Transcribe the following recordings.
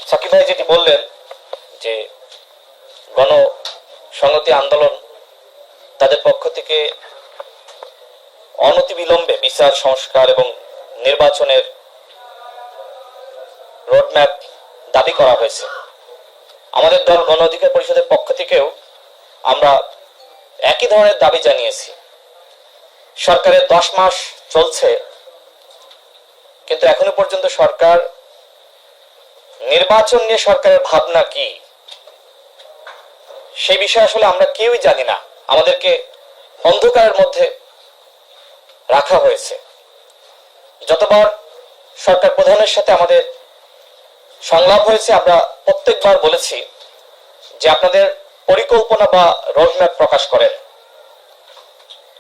সাকিব ভাই যেটি বললেন যে গণ সংহতি আন্দোলন তাদের পক্ষ থেকে অনতিবিলম্বে বিচার সংস্কার এবং নির্বাচনের রোডম্যাপ দাবি করা হয়েছে। আমাদের দল গণ অধিকার পরিষদের পক্ষ থেকেও আমরা একই ধরনের দাবি জানিয়েছি। সরকারের 10 মাস চলছে, কিন্তু এখনো পর্যন্ত সরকার নির্বাচন নিয়ে সরকারের ভাবনা কি সেই বিষয়ে আসলে আমরা কেউই জানি না। আমাদেরকে অন্ধকারের মধ্যে রাখা হয়েছে। যতবার সরকার প্রধানের সাথে আমাদের সংলাপ হয়েছে, আমরা প্রত্যেকবার বলেছি যে আপনাদের পরিকল্পনা বা রোডম্যাপ প্রকাশ করেন,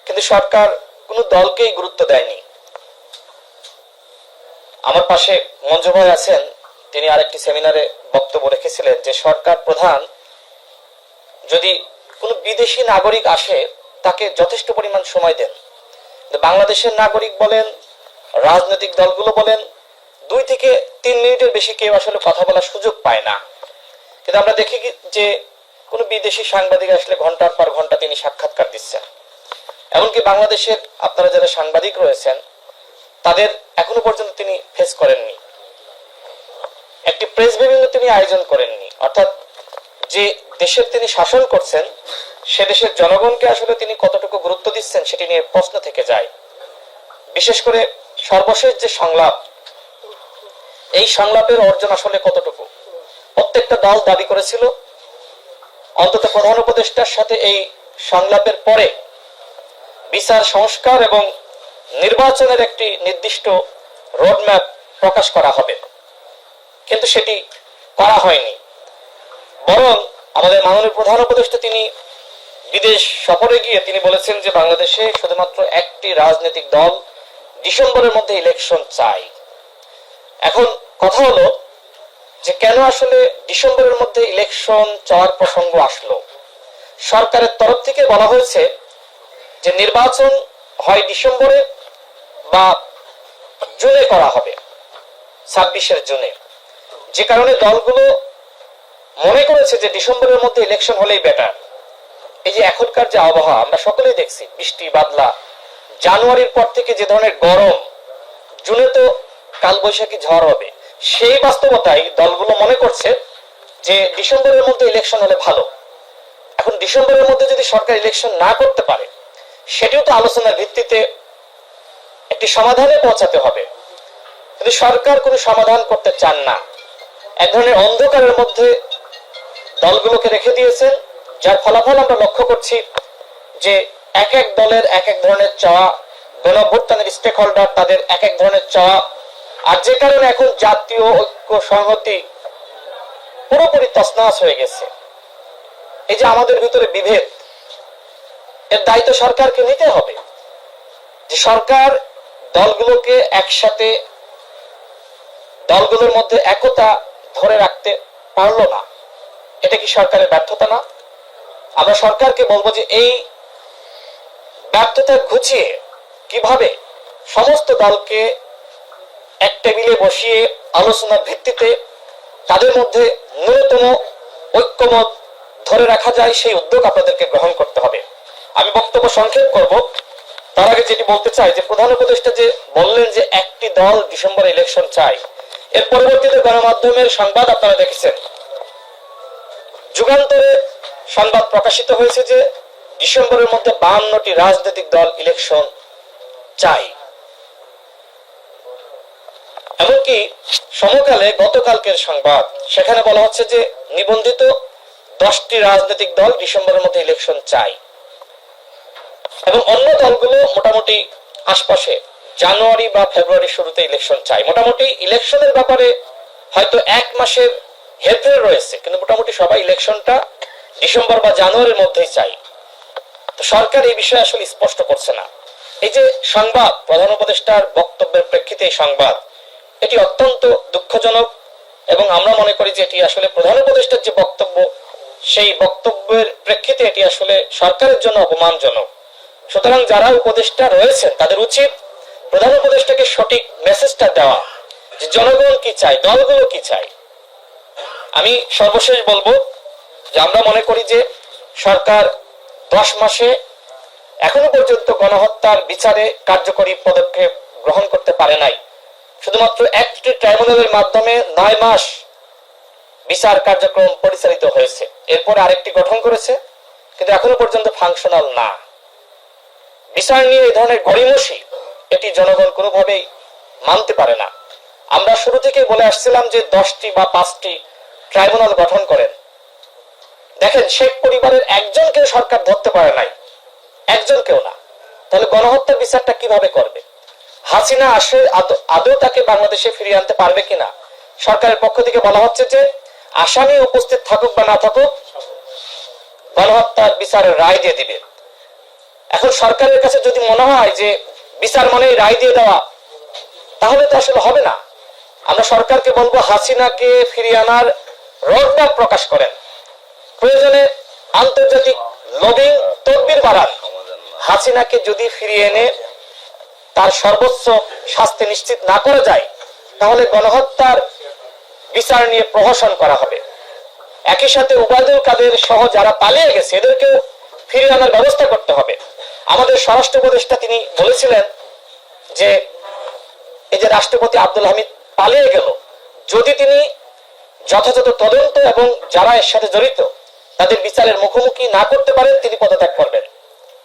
কিন্তু সরকার কোনো দলকেই গুরুত্ব দেয়নি। আমার পাশে মঞ্জু ভাই আছেন, তিনি আরেকটি সেমিনারে বক্তব্য রেখেছিলেন যে সরকার প্রধান যদি কোনো বিদেশি নাগরিক আসে তাকে যথেষ্ট পরিমাণ সময় দেন। বাংলাদেশের নাগরিক বলেন, রাজনৈতিক দলগুলো বলেন, 2 থেকে 3 মিনিটের বেশি কেউ আসলে কথা বলার সুযোগ পায় না। কিন্তু আমরা দেখি যে কোনো বিদেশি সাংবাদিক আসলে ঘন্টার পর ঘন্টা তিনি সাক্ষাৎকার দিচ্ছেন। এমনকি বাংলাদেশের আপনারা যারা সাংবাদিক রয়েছেন তাদের এখনো পর্যন্ত তিনি ফেস করেননি, একটি প্রেস ব্রিফিং তিনি আয়োজন করেননি। অর্থাৎ যে দেশের তিনি শাসন করছেন সে দেশের জনগণকে আসলে তিনি কতটুকু গুরুত্ব দিচ্ছেন সেটি নিয়ে প্রশ্ন থেকে যায়। বিশেষ করে সর্বশেষ যে সংলাপ, এই সংলাপের অর্জন আসলে কতটুকু? প্রত্যেকটা দল দাবি করেছিল অন্তত প্রধান উপদেষ্টার সাথে এই সংলাপের পরে বিচার সংস্কার এবং নির্বাচনের একটি নির্দিষ্ট রোডম্যাপ প্রকাশ করা হবে, কিন্তু সেটি করা হয়নি। বরং আমাদের মাননীয় প্রধান উপদেষ্টা তিনি বিদেশ সফরে গিয়ে তিনি বলেছেন যে বাংলাদেশে শুধুমাত্র একটি রাজনৈতিক দল ডিসেম্বরের মধ্যে ইলেকশন চাই। এখন কথা হলো যে কেন আসলে ডিসেম্বরের মধ্যে ইলেকশন চাওয়ার প্রসঙ্গ আসলো? সরকারের তরফ থেকে বলা হয়েছে যে নির্বাচন হয় ডিসেম্বরে বা জুনে করা হবে, 26 জুনে। যে কারণে দলগুলো মনে করেছে যে ডিসেম্বরের মধ্যে ইলেকশন হলেই বেটার। এই যে এখনকার যে আবহাওয়া আমরা সকলেই দেখছি, বৃষ্টি বাদলা, জানুয়ারির পর থেকে যে ধরনের গরম, জুনে তো কালবৈশাখী ঝড় হবে, সেই বাস্তবতায় দলগুলো মনে করছে যে ডিসেম্বরের মধ্যে ইলেকশন হলে ভালো। এখন ডিসেম্বরের মধ্যে যদি সরকার ইলেকশন না করতে পারে, সেটিও তো আলোচনার ভিত্তিতে একটি সমাধানে পৌঁছাতে হবে। কিন্তু সরকার কোনো সমাধান করতে চান না, এক ধরনের অন্ধকারের মধ্যে দলগুলোকে রেখে দিয়েছেন, যার ফলাফল আমরা লক্ষ্য করছি যে এক এক দলের এক এক ধরনের চাওয়া, গণঅভ্যুত্থানের স্টেক হোল্ডার তাদের এক এক ধরনের চাওয়া, আর যে কারণে এখন জাতীয় ঐক্য সংহতি পুরোপুরি তছনছ হয়ে গেছে। এই যে আমাদের ভিতরে বিভেদ, এর দায়িত্ব সরকারকে নিতে হবে। যে সরকার দলগুলোকে একসাথে, দলগুলোর মধ্যে একতা ধরে রাখতে পারলো না, এটা কি সরকারের ব্যর্থতা না? আমরা সরকারকে বলবো যে এই ব্যর্থতা ঘুচিয়ে কিভাবে সমস্ত দলকে এক টেবিলে বসিয়ে আলোচনার ভিত্তিতে তাদের মধ্যে ন্যূনতম ঐক্যমত ধরে রাখা যায়, সেই উদ্যোগ আপনাদেরকে গ্রহণ করতে হবে। আমি বক্তব্য সংক্ষেপ করব, তার আগে যেটি বলতে চাই যে প্রধান উপদেষ্টা যে বললেন যে একটি দল ডিসেম্বরে ইলেকশন চাই, এর পরবর্তীতে গণমাধ্যমের সংবাদ আপনারা দেখেছেন, যুগান্তরে সংবাদ প্রকাশিত হয়েছে যে ডিসেম্বরের মধ্যে 52টি রাজনৈতিক দল ইলেকশন চাই। এমনকি সমকালে গতকালকের সংবাদ, সেখানে বলা হচ্ছে যে নিবন্ধিত 10টি রাজনৈতিক দল ডিসেম্বরের মধ্যে ইলেকশন চাই, এবং অন্য দলগুলো মোটামুটি আশপাশে জানুয়ারি বা ফেব্রুয়ারির শুরুতে ইলেকশন চাই। মোটামুটি ইলেকশনের ব্যাপারে হয়তো 1 মাসের হেরফের রয়েছে, কিন্তু মোটামুটি সবাই ইলেকশনটা ডিসেম্বর বা জানুয়ারির মধ্যেই চাই। তো সরকার এই বিষয়ে আসলে স্পষ্ট করছে না। এই যে সংবাদ, প্রধান উপদেষ্টার বক্তব্যের প্রেক্ষিতে এই সংবাদ, এটি অত্যন্ত দুঃখজনক, এবং আমরা মনে করি যে এটি আসলে প্রধান উপদেষ্টার যে বক্তব্য, সেই বক্তব্যের প্রেক্ষিতে এটি আসলে সরকারের জন্য অপমানজনক। সুতরাং যারা উপদেষ্টা রয়েছেন তাদের উচিত প্রধান উপদেষ্টাকে সঠিক মেসেজটা দেওয়া যে জনগণ কি চায়, দলগুলো কি চায়। আমি সর্বশেষ বলবো যে আমরা মনে করি যে সরকার 10 মাসে এখনো পর্যন্ত গণহত্যার বিচারে কার্যকরী পদক্ষেপ গ্রহণ করতে পারে নাই। শুধুমাত্র একটি ট্রাইব্যুনালের মাধ্যমে 9 মাস বিচার কার্যক্রম পরিচালিত হয়েছে, এরপরে আরেকটি গঠন করেছে, কিন্তু এখনো পর্যন্ত ফাংশনাল না। বিচার নিয়ে এই ধরনের গড়িমসি এটি জনগণ কোনোভাবেই মানতে পারে না। আমরা শুরু থেকেই বলে আসছিলাম যে 10টি বা 5টি ট্রাইব্যুনাল গঠন করেন। দেখেন, শেখ পরিবারের একজনকেও সরকার ধরতে পারে নাই, একজনকেও না। তাহলে গণহত্যার বিচারটা কিভাবে করবে? হাসিনা আসে আদৌ তাকে বাংলাদেশে ফিরিয়ে আনতে পারবে কিনা? সরকারের পক্ষ থেকে বলা হচ্ছে যে আসামি উপস্থিত থাকুক বা না থাকুক, গণহত্যার বিচারের রায় দিয়ে দিবে। এখন সরকারের কাছে যদি মনে হয় যে বিচার মানেই রায় দিয়ে দেওয়া, তাহলে তো আসলে হবে না। আমরা সরকারকে বলবো হাসিনাকে ফিরিয়ে আনার রোডম্যাপ প্রকাশ করেন, প্রয়োজনে আন্তর্জাতিক লবিং তদবির বাড়ান। হাসিনাকে যদি ফিরিয়ে এনে তার সর্বোচ্চ শাস্তি নিশ্চিত না করা যায়, তাহলে গণহত্যার বিচার নিয়ে প্রহসন করা হবে। একই সাথে উবায়দুল কাদের সহ যারা পালিয়ে গেছে এদেরকেও ফিরিয়ে আনার ব্যবস্থা করতে হবে। আমাদের স্বরাষ্ট্র উপদেষ্টা তিনি বলেছিলেন যে এই যে রাষ্ট্রপতি আব্দুল হামিদ পালিয়ে গেল, যদি তিনি যথাযথ তদন্ত এবং যারা এর সাথে জড়িত তাদের বিচারের মুখোমুখি না করতে পারেন, তিনি পদত্যাগ করবেন।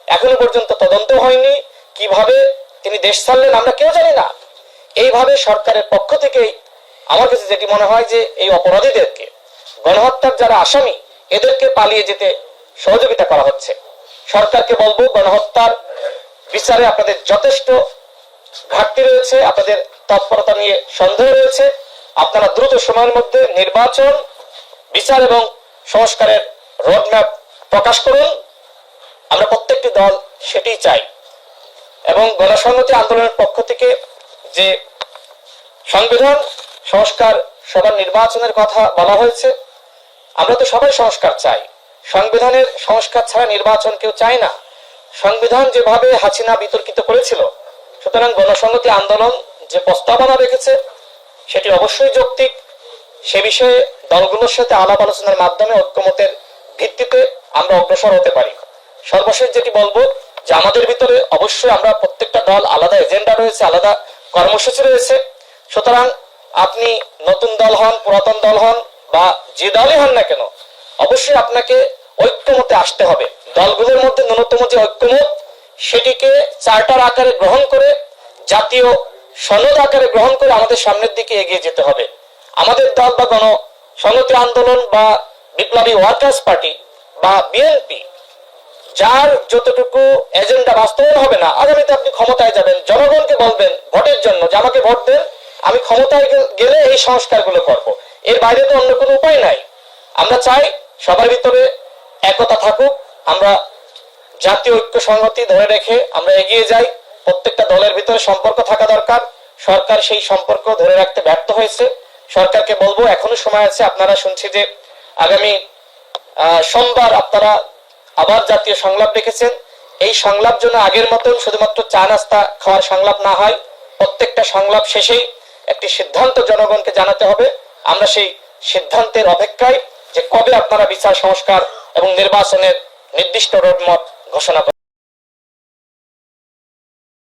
এখনো পর্যন্ত তদন্ত হয়নি, কিভাবে তিনি দেশ ছাড়লেন আমরা কেউ জানি না। এইভাবে সরকারের পক্ষ থেকেই আমার কাছে যেটি মনে হয় যে এই অপরাধীদেরকে, গণহত্যার যারা আসামি, এদেরকে পালিয়ে যেতে সহযোগিতা করা হচ্ছে। সরকারকে বলবো, গণহত্যার বিচারে আপনাদের যথেষ্ট ঘাটতি রয়েছে, আপনাদের তৎপরতা নিয়ে সন্দেহ রয়েছে। আপনারা দ্রুত সময়ের মধ্যে নির্বাচন, বিচার এবং সংস্কারের রোডম্যাপ প্রকাশ করুন। আমরা প্রত্যেকটি দল সেটি চাই। এবং গণসংহতি আন্দোলনের পক্ষ থেকে যে সংবিধান সংস্কার সবার নির্বাচনের কথা বলা হয়েছে, আমরা তো সবাই সংস্কার চাই। সংবিধানের সংস্কার ছাড়া নির্বাচন কেউ চায় না। সংবিধান যেভাবে হাসিনা বিতর্কিত করেছিল, সুতরাং গণসংহতি আন্দোলন যে প্রস্তাবনা রেখেছে সেটি অবশ্যই যৌক্তিক। সে বিষয়ে দলগুলোর সাথে আলাপ আলোচনার মাধ্যমে ঐক্যমতের ভিত্তিতে আমরা অগ্রসর হতে পারি। সর্বশেষ যেটি বলবো যে আমাদের ভিতরে অবশ্যই আমরা প্রত্যেকটা দল আলাদা এজেন্ডা রয়েছে, আলাদা কর্মসূচি রয়েছে। সুতরাং আপনি নতুন দল হন, পুরাতন দল হন বা যে দলই হন না কেন, অবশ্যই আপনাকে ঐক্যমতে আসতে হবে। দলগুলোর মধ্যে ন্যূনতম যে ঐক্যমত, সেটিকে চার্টার আকারে গ্রহণ করে, জাতীয় সনদ আকারে গ্রহণ করে আমাদের সামনের দিকে এগিয়ে যেতে হবে। আমাদের দল বা গণসংহতি আন্দোলন বা বিপ্লবী ওয়ার্কার্স পার্টি বা বিএনপি, যার যতটুকু এজেন্ডা বাস্তবায়ন হবে না, আগামীতে আপনি ক্ষমতায় যাবেন, জনগণকে বলবেন ভোটের জন্য যে আমাকে ভোট দেন, আমি ক্ষমতায় গেলে এই সংস্কারগুলো করব। এর বাইরে তো অন্য কোনো উপায় নাই। আমরা চাই সবার ভিতরে একতা থাকুক, আমরা জাতীয় ঐক্য সংহতি ধরে রেখে আমরা এগিয়ে যাই। প্রত্যেকটা দলের ভিতরে সম্পর্ক থাকা দরকার। সরকার সেই সম্পর্ক ধরে রাখতে ব্যর্থ হয়েছে। সরকারকে বলবো এখনো সময় আছে। আপনারা শুনছি যে আগামী সোমবার আপনারা আবার জাতীয় সংলাপ রেখেছেন। এই সংলাপ যেন আগের মতন শুধুমাত্র চা নাস্তা খাওয়ার সংলাপ না হয়। প্রত্যেকটা সংলাপ শেষেই একটি সিদ্ধান্ত জনগণকে জানাতে হবে। আমরা সেই সিদ্ধান্তের অপেক্ষায় যে কবে আপনারা বিচার সংস্কার এবং নির্বাচনের নির্দিষ্ট রোডম্যাপ ঘোষণা